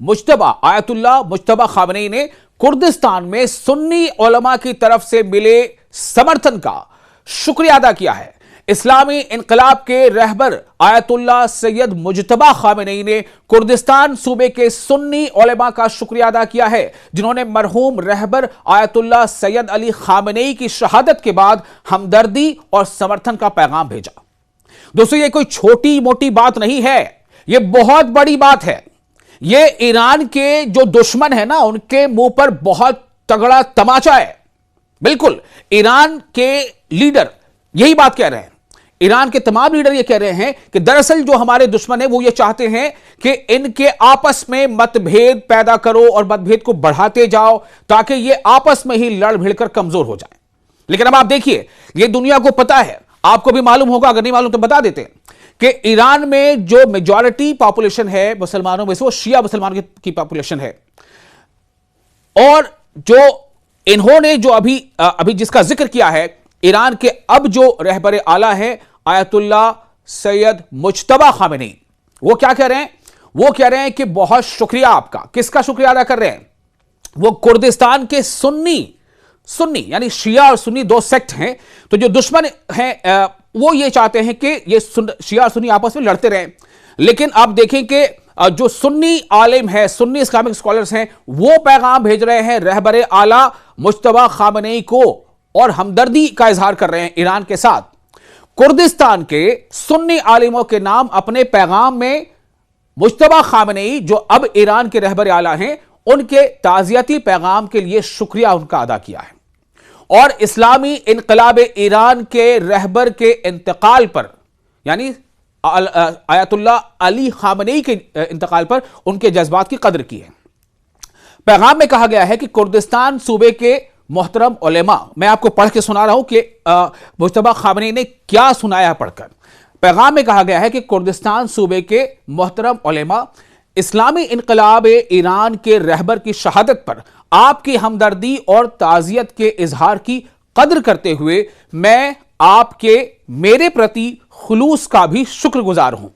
Mujtaba Ayatollah Mujtaba Khamenei ने Kurdistan में सुन्नी उलमा की तरफ से मिले समर्थन का शुक्रिया अदा किया है। इस्लामी इनकलाब के रहबर आयतुल्लाह सैयद मुज्तबा खामनेई ने कुर्दिस्तान सूबे के सुन्नी उलमा का शुक्रिया अदा किया है, जिन्होंने मरहूम रहबर आयतुल्लाह सैयद अली खामनेई की शहादत के बाद हमदर्दी और समर्थन का पैगाम भेजा। दोस्तों, ये कोई छोटी मोटी बात नहीं है, ये बहुत बड़ी बात है। ये ईरान के जो दुश्मन है ना, उनके मुंह पर बहुत तगड़ा तमाचा है। बिल्कुल, ईरान के लीडर यही बात कह रहे हैं। ईरान के तमाम लीडर ये कह रहे हैं कि दरअसल जो हमारे दुश्मन है वो ये चाहते हैं कि इनके आपस में मतभेद पैदा करो और मतभेद को बढ़ाते जाओ ताकि ये आपस में ही लड़ भिड़कर कमजोर हो जाए। लेकिन अब आप देखिए, ये दुनिया को पता है, आपको भी मालूम होगा, अगर नहीं मालूम तो बता देते हैं कि ईरान में जो मेजॉरिटी पॉपुलेशन है मुसलमानों में से, वो शिया मुसलमानों की पॉपुलेशन है। और जो इन्होंने जो अभी जिसका जिक्र किया है, ईरान के अब जो रहबर आला है आयतुल्लाह सैयद मुज्तबा खामनेई, वो क्या कह रहे हैं? वो कह रहे हैं कि बहुत शुक्रिया आपका। किसका शुक्रिया अदा कर रहे हैं? वो कुर्दिस्तान के सुन्नी यानी शिया और सुन्नी दो सेक्ट हैं, तो जो दुश्मन हैं वो ये चाहते हैं कि ये शिया और सुन्नी आपस में लड़ते रहें। लेकिन आप देखें कि जो सुन्नी आलिम है, सुन्नी इस्लामिक स्कॉलर्स हैं, वो पैगाम भेज रहे हैं रहबर आला मुज्तबा खामनेई को और हमदर्दी का इजहार कर रहे हैं ईरान के साथ। कुर्दिस्तान के सुन्नी आलिमों के नाम अपने पैगाम में मुज्तबा खामनेई, जो अब ईरान के रहबर आला हैं, उनके ताज़ियती पैगाम के लिए शुक्रिया उनका अदा किया है। और इस्लामी इनकलाब ईरान के रहबर के इंतकाल पर, यानी आयतुल्लाह अली खामनेई के इंतकाल पर उनके जज्बात की कदर की है। पैगाम में कहा गया है कि कुर्दिस्तान सूबे के मोहतरम उलेमा, मैं आपको पढ़ के सुना रहा हूं कि मुज्तबा खामनेई ने क्या सुनाया पढ़कर। पैगाम में कहा गया है कि कुर्दिस्तान सूबे के मोहतरम उलेमा, इस्लामी इनकलाब ईरान के रहबर की शहादत पर आपकी हमदर्दी और ताज़ियत के इजहार की कदर करते हुए मैं आपके मेरे प्रति खुलूस का भी शुक्रगुजार हूं।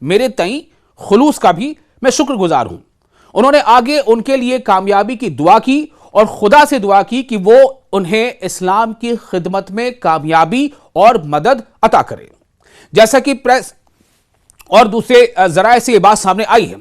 मेरे तई खुलूस का भी मैं शुक्रगुजार हूं। उन्होंने आगे उनके लिए कामयाबी की दुआ की और खुदा से दुआ की कि वो उन्हें इस्लाम की खिदमत में कामयाबी और मदद अता करे। जैसा कि प्रेस और दूसरे जराए से ये बात सामने आई है।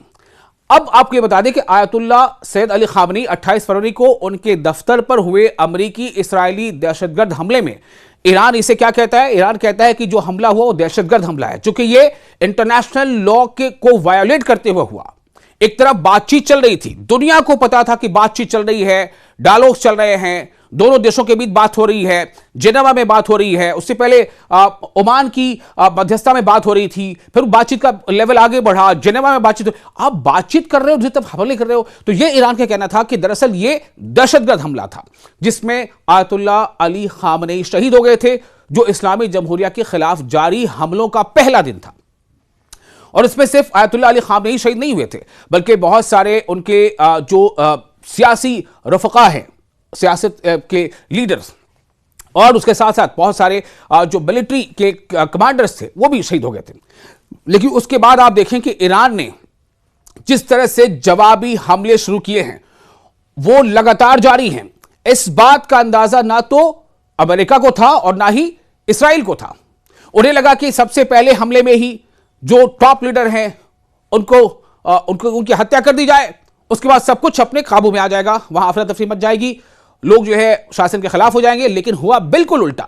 अब आपको ये बता दें कि आयतुल्लाह सैयद अली खामनेई 28 फरवरी को उनके दफ्तर पर हुए अमरीकी इसराइली दहशतगर्द हमले में ईरान इसे क्या कहता है? ईरान कहता है कि जो हमला हुआ वो दहशतगर्द हमला है, चूंकि ये इंटरनेशनल लॉ को वायोलेट करते हुए हुआ। एक तरफ बातचीत चल रही थी, दुनिया को पता था कि बातचीत चल रही है, डायलॉग चल रहे हैं, दोनों देशों के बीच बात हो रही है, जेनेवा में बात हो रही है, उससे पहले ओमान की मध्यस्थता में बात हो रही थी, फिर बातचीत का लेवल आगे बढ़ा, जेनेवा में बातचीत। आप बातचीत कर रहे हो, दूसरी तरफ हमले कर रहे हो। तो यह ईरान का कहना था कि दरअसल यह दहशतगर्द हमला था जिसमें आयतुल्लाह अली खामनेई शहीद हो गए थे, जो इस्लामी जमहूरिया के खिलाफ जारी हमलों का पहला दिन था। और इसमें सिर्फ आयतुल्लाह अली खामनेई शहीद नहीं हुए थे, बल्कि बहुत सारे उनके जो सियासी रफका हैं, सियासत के लीडर्स, और उसके साथ साथ बहुत सारे जो मिलिट्री के कमांडर्स थे वो भी शहीद हो गए थे। लेकिन उसके बाद आप देखें कि ईरान ने जिस तरह से जवाबी हमले शुरू किए हैं वो लगातार जारी हैं। इस बात का अंदाजा ना तो अमेरिका को था और ना ही इसराइल को था। उन्हें लगा कि सबसे पहले हमले में ही जो टॉप लीडर हैं उनकी हत्या कर दी जाए, उसके बाद सब कुछ अपने काबू में आ जाएगा, वहां अफरा तफरी मच जाएगी, लोग जो है शासन के खिलाफ हो जाएंगे। लेकिन हुआ बिल्कुल उल्टा।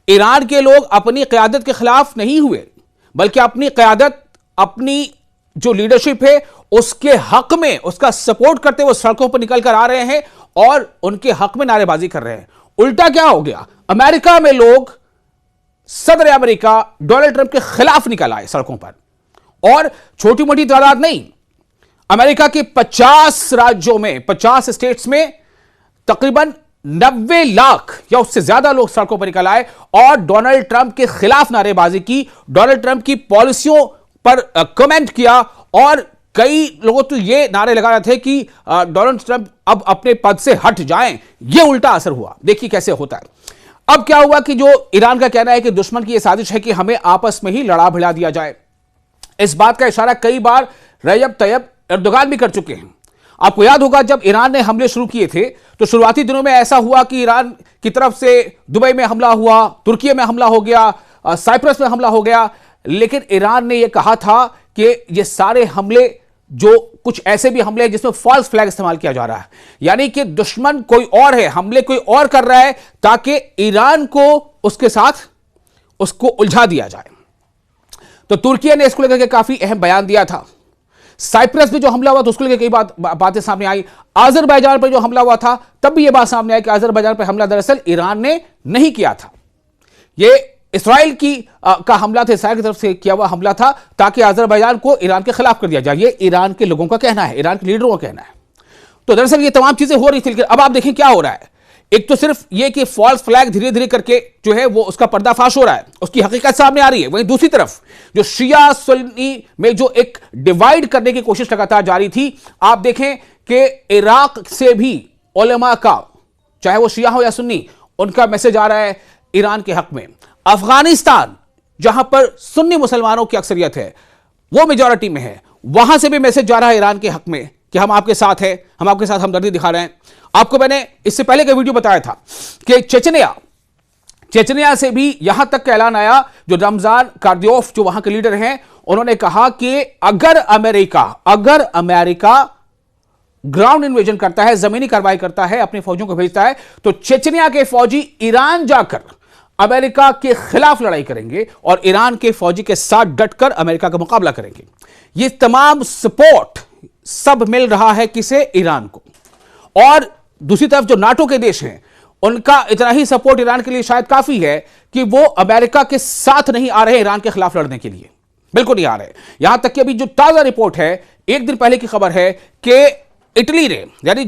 ईरान के लोग अपनी क़यादत के खिलाफ नहीं हुए, बल्कि अपनी क़यादत, अपनी जो लीडरशिप है उसके हक में, उसका सपोर्ट करते हुए सड़कों पर निकल कर आ रहे हैं और उनके हक में नारेबाजी कर रहे हैं। उल्टा क्या हो गया? अमेरिका में लोग सदर अमेरिका डोनाल्ड ट्रंप के खिलाफ निकल आए सड़कों पर, और छोटी मोटी तादाद नहीं, अमेरिका के 50 राज्यों में, 50 स्टेट्स में तकरीबन 90 लाख या उससे ज्यादा लोग सड़कों पर निकल आए और डोनाल्ड ट्रंप के खिलाफ नारेबाजी की, डोनाल्ड ट्रंप की पॉलिसियों पर कमेंट किया। और कई लोगों तो ये नारे लगा रहे थे कि डोनाल्ड ट्रंप अब अपने पद से हट जाएं। यह उल्टा असर हुआ। देखिए कैसे होता है। अब क्या हुआ कि जो ईरान का कहना है कि दुश्मन की यह साजिश है कि हमें आपस में ही लड़ा भिड़ा दिया जाए। इस बात का इशारा कई बार रजब तैयब एर्दोगान भी कर चुके हैं। आपको याद होगा जब ईरान ने हमले शुरू किए थे तो शुरुआती दिनों में ऐसा हुआ कि ईरान की तरफ से दुबई में हमला हुआ, तुर्की में हमला हो गया, साइप्रस में हमला हो गया, लेकिन ईरान ने यह कहा था कि ये सारे हमले जो कुछ ऐसे भी हमले हैं जिसमें फॉल्स फ्लैग इस्तेमाल किया जा रहा है, यानी कि दुश्मन कोई और है, हमले कोई और कर रहा है ताकि ईरान को उसके साथ उसको उलझा दिया जाए। तो तुर्की ने इसको लेकर के काफी अहम बयान दिया था। साइप्रस में जो हमला हुआ तो उसको लेकर कई बातें सामने आई। अजरबैजान पर जो हमला हुआ था तब भी यह बात सामने आई कि अजरबैजान पर हमला दरअसल ईरान ने नहीं किया था, यह इस्राइल का हमला था, इस्राइल की तरफ से किया हुआ हमला था ताकि अजरबैजान को ईरान के खिलाफ कर दिया जाए। ये ईरान के लोगों का कहना है, ईरान के लीडरों का कहना है। तो दरअसल ये तमाम चीजें हो रही थी, लेकिन अब आप देखें क्या हो रहा है। एक तो सिर्फ ये कि फॉल्स फ्लैग धीरे धीरे करके जो है वो उसका पर्दाफाश हो रहा है, उसकी हकीकत सामने आ रही है। वहीं दूसरी तरफ जो शिया सुन्नी में जो एक डिवाइड करने की कोशिश लगातार जारी थी, आप देखें कि इराक से भी उलेमा का, चाहे वो शिया हो या सुन्नी, उनका मैसेज आ रहा है ईरान के हक में। अफगानिस्तान जहां पर सुन्नी मुसलमानों की अक्सरियत है, वो मेजॉरिटी में है, वहां से भी मैसेज जा रहा है ईरान के हक में कि हम आपके साथ हैं, हम आपके साथ हमदर्दी दिखा रहे हैं। आपको मैंने इससे पहले का वीडियो बताया था कि चेचनिया से भी यहां तक का ऐलान आया। जो रमजान कार्दियोफ जो वहां के लीडर हैं, उन्होंने कहा कि अगर अमेरिका ग्राउंड इन्वेजन करता है, जमीनी कार्रवाई करता है, अपने फौजियों को भेजता है, तो चेचनिया के फौजी ईरान जाकर अमेरिका के खिलाफ लड़ाई करेंगे और ईरान के फौजी के साथ डटकर अमेरिका का मुकाबला करेंगे। ये तमाम सपोर्ट सब मिल रहा है किसे? ईरान को। और दूसरी तरफ जो नाटो के देश हैं, उनका इतना ही सपोर्ट ईरान के लिए शायद काफी है कि वो अमेरिका के साथ नहीं आ रहे ईरान के खिलाफ लड़ने के लिए, बिल्कुल नहीं आ रहे। यहां तक कि अभी जो ताजा रिपोर्ट है, एक दिन पहले की खबर है कि इटली ने, यानी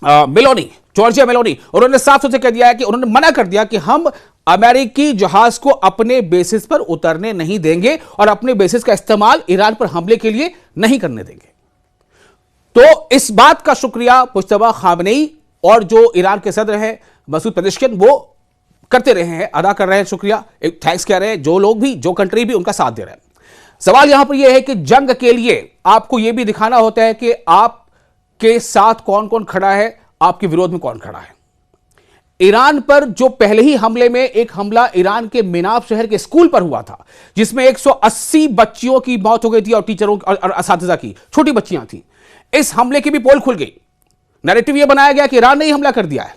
मेलोनी, जॉर्जिया मेलोनी, उन्होंने साफ तौर से कह दिया है कि उन्होंने मना कर दिया कि हम अमेरिकी जहाज को अपने बेसिस पर उतरने नहीं देंगे और अपने बेसिस का इस्तेमाल ईरान पर हमले के लिए नहीं करने देंगे। तो इस बात का शुक्रिया मुज्तबा खामनेई और जो ईरान के सदर हैं मसूद पेजेश्कियान, वो करते रहे हैं, अदा कर रहे हैं, शुक्रिया, एक थैंक्स कह रहे हैं। जो लोग भी, जो कंट्री भी उनका साथ दे रहे हैं। सवाल यहां पर यह है कि जंग के लिए आपको यह भी दिखाना होता है कि आपके साथ कौन कौन खड़ा है, आपके विरोध में कौन खड़ा है। ईरान पर जो पहले ही हमले में एक हमला ईरान के मिनाब शहर के स्कूल पर हुआ था, जिसमें 180 बच्चियों की मौत हो गई थी और टीचरों और असातिज़ा की, छोटी बच्चियां थी। इस हमले की भी पोल खुल गई। नैरेटिव यह बनाया गया कि ईरान ने ही हमला कर दिया है,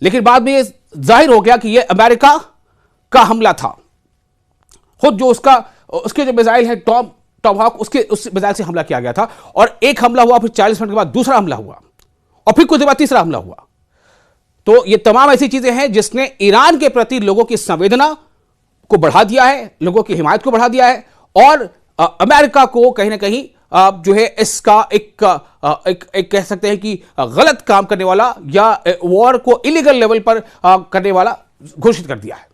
लेकिन बाद में यह जाहिर हो गया कि यह अमेरिका का हमला था। खुद जो उसके जो मिसाइल है टॉमहॉक, उस मिसाइल से हमला किया गया था। और एक हमला हुआ, फिर 40 मिनट के बाद दूसरा हमला हुआ और फिर कुछ देर बाद तीसरा हमला हुआ। तो ये तमाम ऐसी चीजें हैं जिसने ईरान के प्रति लोगों की संवेदना को बढ़ा दिया है, लोगों की हिमायत को बढ़ा दिया है और अमेरिका को कहीं ना कहीं जो है इसका एक कह सकते हैं कि गलत काम करने वाला या वॉर को इलीगल लेवल पर करने वाला घोषित कर दिया है।